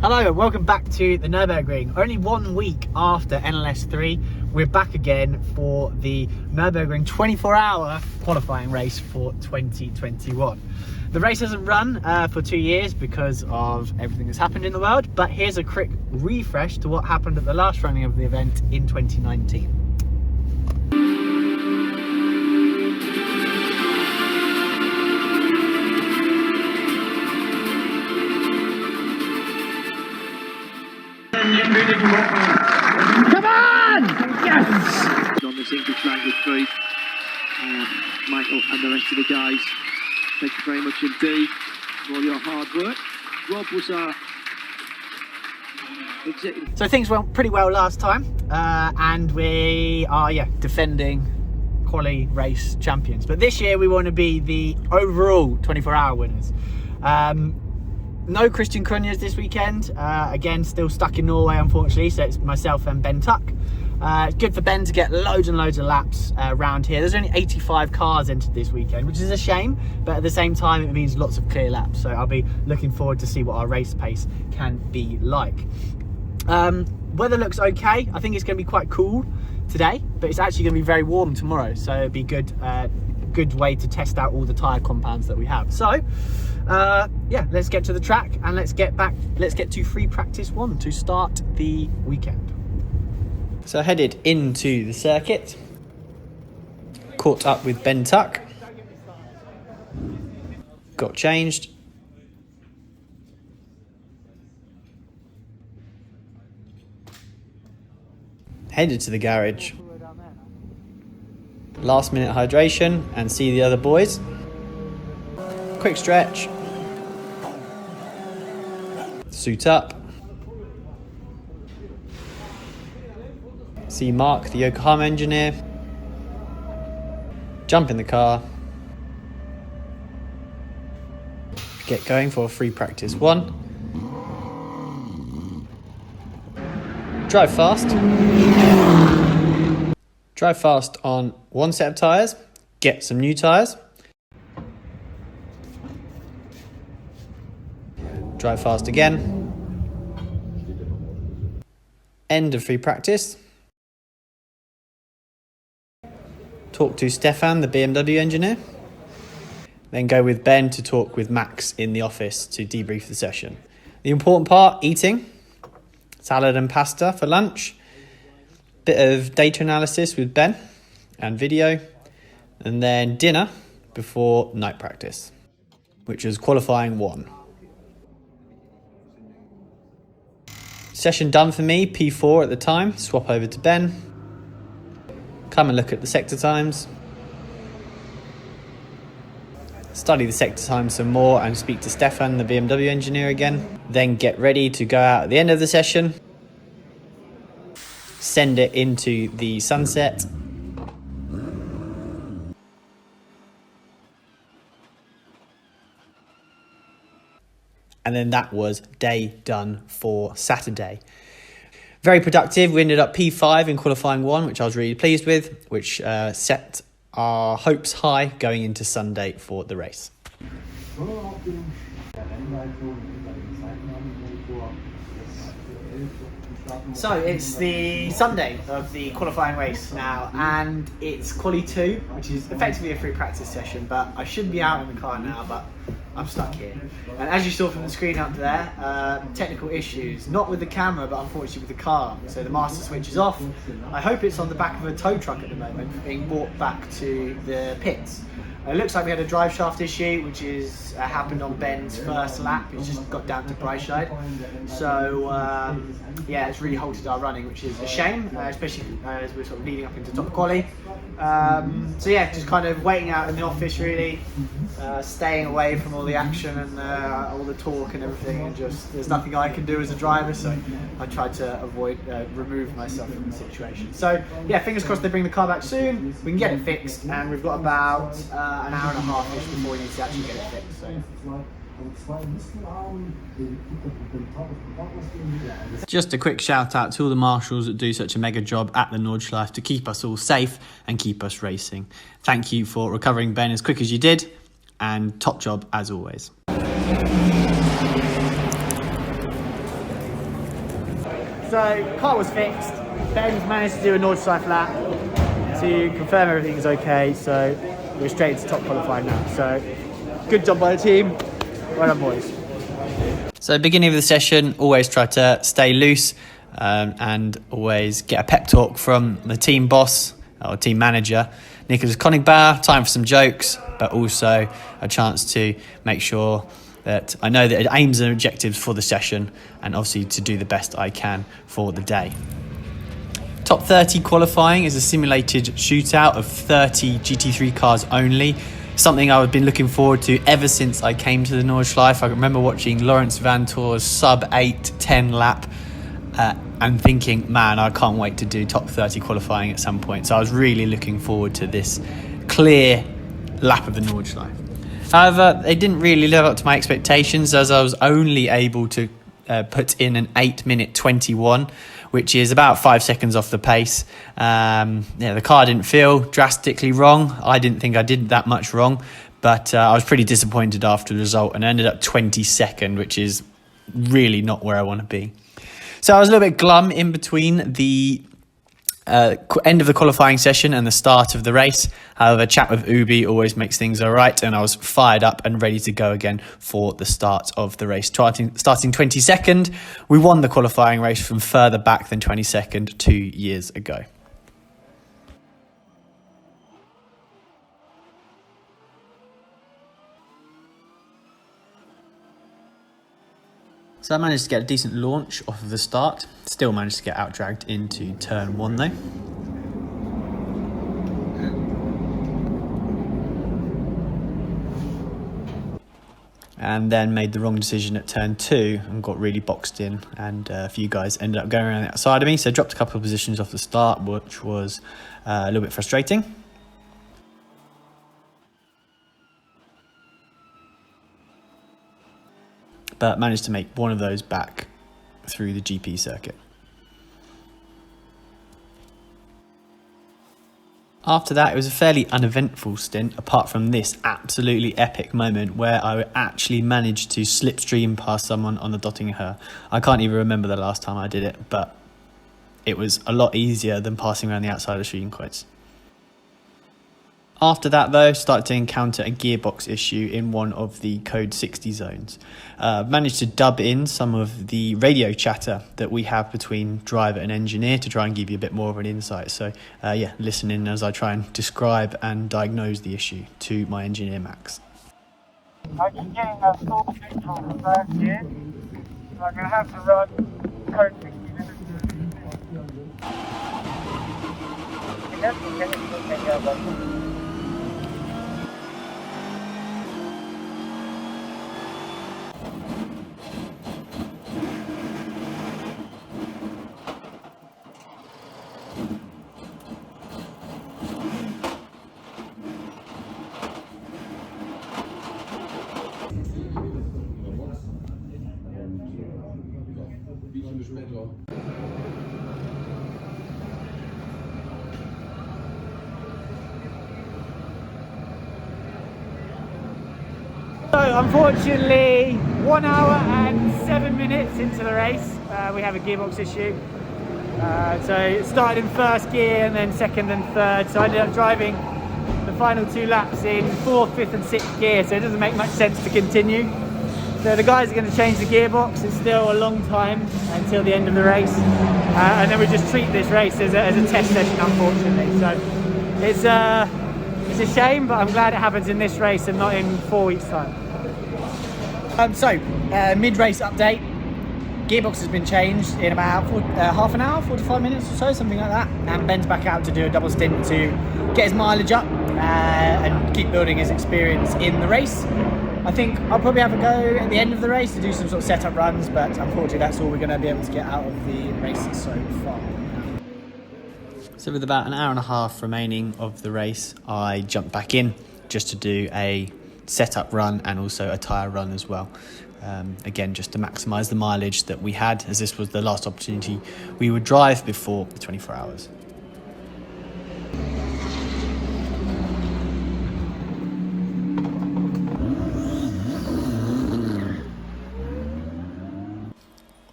Hello and welcome back to the Nurburgring. Only 1 week after NLS 3, we're back again for the Nurburgring 24-hour qualifying race for 2021. The race hasn't run for 2 years because of everything that's happened in the world, but here's a quick refresh to what happened at the last running of the event in 2019. Come on! Yes! On this English language group, Michael and the rest of the guys, thank you very much indeed for all your hard work. Rob was our executive. So things went pretty well last time, and we are defending quali race champions. But this year we want to be the overall 24-hour winners. No Christian Krunjes this weekend. Again, still stuck in Norway, unfortunately, so it's myself and Ben Tuck. It's good for Ben to get loads and loads of laps around here. There's only 85 cars entered this weekend, which is a shame, but at the same time, it means lots of clear laps. So I'll be looking forward to see what our race pace can be like. Weather looks okay. I think it's going to be quite cool today, but it's actually going to be very warm tomorrow. So it'd be good way to test out all the tyre compounds that we have. So let's get to the track and let's get to free practice 1 to start the weekend. So I headed into the circuit, caught up with Ben Tuck, got changed, headed to the garage, last minute hydration and see the other boys. Quick stretch, suit up, see Mark, the Yokohama engineer, jump in the car, get going for free practice 1, drive fast on 1 set of tyres, get some new tyres, drive fast again, end of free practice, talk to Stefan, the BMW engineer, then go with Ben to talk with Max in the office to debrief the session. The important part, eating, salad and pasta for lunch, bit of data analysis with Ben and video, and then dinner before night practice, which was qualifying 1. Session done for me, P4 at the time, swap over to Ben, come and look at the sector times, study the sector times some more and speak to Stefan, the BMW engineer again, then get ready to go out at the end of the session, send it into the sunset, and then that was day done for Saturday. Very productive. We ended up P5 in qualifying 1, which I was really pleased with, which set our hopes high going into Sunday for the race. So it's the Sunday of the qualifying race now, and it's Quali 2, which is effectively a free practice session, but I should be out in the car now, but I'm stuck here. And as you saw from the screen up there, technical issues, not with the camera, but unfortunately with the car. So the master switch is off. I hope it's on the back of a tow truck at the moment, being brought back to the pits. It looks like we had a drive shaft issue, which is happened on Ben's first lap. He's just got down to Breitscheid. So it's really halted our running, which is a shame, especially as we're sort of leading up into top quali. Just kind of waiting out in the office really, staying away from all the action and all the talk and everything, and just there's nothing I can do as a driver, so I tried to remove myself from the situation. So fingers crossed they bring the car back soon, we can get it fixed, and we've got about an hour and a half-ish before we need to actually get it fixed. So. Just a quick shout out to all the marshals that do such a mega job at the Nordschleife to keep us all safe and keep us racing. Thank you for recovering Ben as quick as you did, and top job as always. So, car was fixed. Ben's managed to do a Nordschleife lap to confirm everything's okay. So, we're straight into top qualifying now. So, good job by the team. Well done, boys. So, beginning of the session, always try to stay loose and always get a pep talk from the team boss or team manager, Nicholas Konigbauer. Time for some jokes, but also a chance to make sure that I know that it aims and objectives for the session, and obviously to do the best I can for the day. Top 30 qualifying is a simulated shootout of 30 GT3 cars only. Something I've been looking forward to ever since I came to the Nordschleife. I remember watching Lawrence Vantor's sub 8-10 lap and thinking, man, I can't wait to do top 30 qualifying at some point. So I was really looking forward to this clear lap of the Nordschleife. However, they didn't really live up to my expectations, as I was only able to put in an 8-minute 21, which is about 5 seconds off the pace. The car didn't feel drastically wrong. I didn't think I did that much wrong, but I was pretty disappointed after the result and ended up 22nd, which is really not where I want to be. So I was a little bit glum in between the end of the qualifying session and the start of the race. However, a chat with Ubi always makes things all right, and I was fired up and ready to go again for the start of the race. Starting 22nd, we won the qualifying race from further back than 22nd 2 years ago. So I managed to get a decent launch off of the start. Still managed to get out-dragged into turn 1 though. And then made the wrong decision at turn 2 and got really boxed in, and a few guys ended up going around the outside of me, so dropped a couple of positions off the start, which was a little bit frustrating. But managed to make one of those back through the GP circuit. After that, it was a fairly uneventful stint, apart from this absolutely epic moment where I actually managed to slipstream past someone on the Dottinger. I can't even remember the last time I did it, but it was a lot easier than passing around the outside of shooting quotes. After that though, started to encounter a gearbox issue in one of the code 60 zones. Managed to dub in some of the radio chatter that we have between driver and engineer to try and give you a bit more of an insight. So listen in as I try and describe and diagnose the issue to my engineer Max. I'm just getting a full picture from the first gear, so I'm going to have to run code 60 minutes. So unfortunately, 1 hour and 7 minutes into the race, we have a gearbox issue. So it started in first gear and then second and third. So I ended up driving the final 2 laps in 4th, 5th and 6th gear. So it doesn't make much sense to continue. So the guys are going to change the gearbox. It's still a long time until the end of the race. And then we just treat this race as a test session, unfortunately. So it's a shame, but I'm glad it happens in this race and not in 4 weeks' time. Mid-race update. Gearbox has been changed in about half an hour, 45 minutes or so, something like that. And Ben's back out to do a double stint to get his mileage up and keep building his experience in the race. I think I'll probably have a go at the end of the race to do some sort of setup runs, but unfortunately that's all we're going to be able to get out of the race so far. So with about an hour and a half remaining of the race, I jumped back in just to do a setup run and also a tyre run as well. Again, just to maximise the mileage that we had, as this was the last opportunity we would drive before the 24 hours.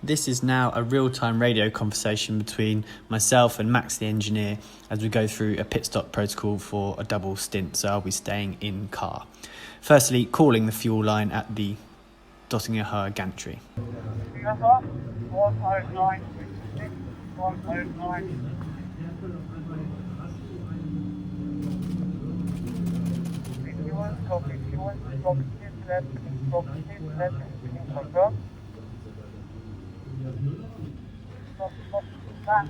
This is now a real-time radio conversation between myself and Max the engineer as we go through a pit stop protocol for a double stint, so I'll be staying in car. Firstly, calling the fuel line at the Dottinger gantry. Fingers off, 109, 66, 109. Copy, if you want to drop it left, confirm. Stop, back.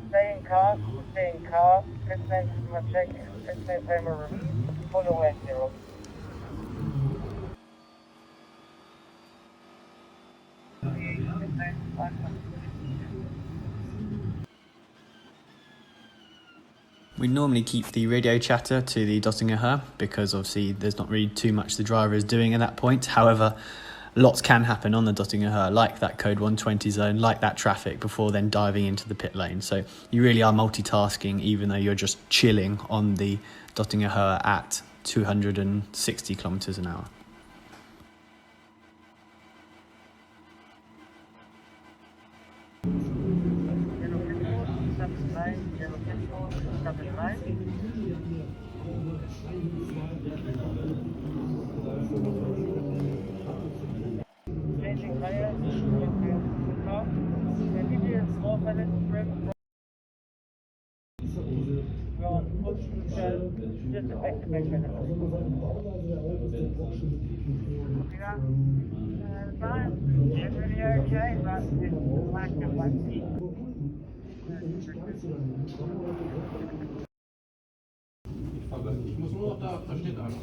Stay in car, pit lane check, pit lane timer release, follow away 0. We normally keep the radio chatter to the Dottinger because obviously there's not really too much the driver is doing at that point. However, lots can happen on the Dottinger, like that code 120 zone, like that traffic, before then diving into the pit lane. So you really are multitasking, even though you're just chilling on the Dottinger at 260 kilometers an hour. Changing tires, give you a small minute trim. Go on, push the shell, just affect the back minute. It's really okay, but it's lack of like Ich muss nur noch da steht einer.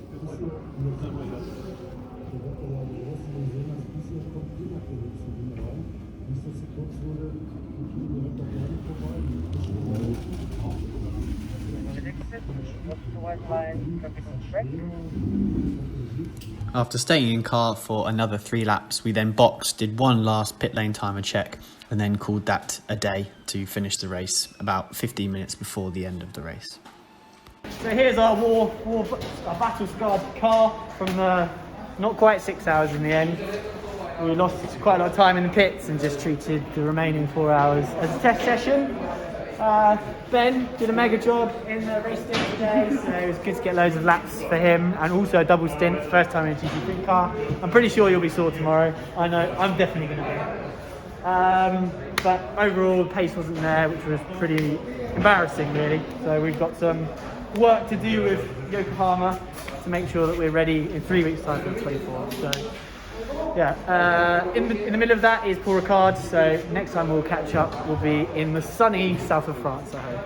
After staying in car for another 3 laps, we then boxed, did one last pit lane timer check, and then called that a day to finish the race about 15 minutes before the end of the race. So here's our battle-scarred car from the not quite 6 hours in the end. We lost quite a lot of time in the pits and just treated the remaining 4 hours as a test session. Ben did a mega job in the race stint today, so it was good to get loads of laps for him, and also a double stint, first time in a GP3 car. I'm pretty sure you'll be sore tomorrow. I know, I'm definitely going to be. But overall, the pace wasn't there, which was pretty embarrassing, really. So we've got some work to do with Yokohama to make sure that we're ready in 3 weeks' time for the 24th. So yeah, in the middle of that is Paul Ricard, so next time we'll catch up will be in the sunny south of France, I hope.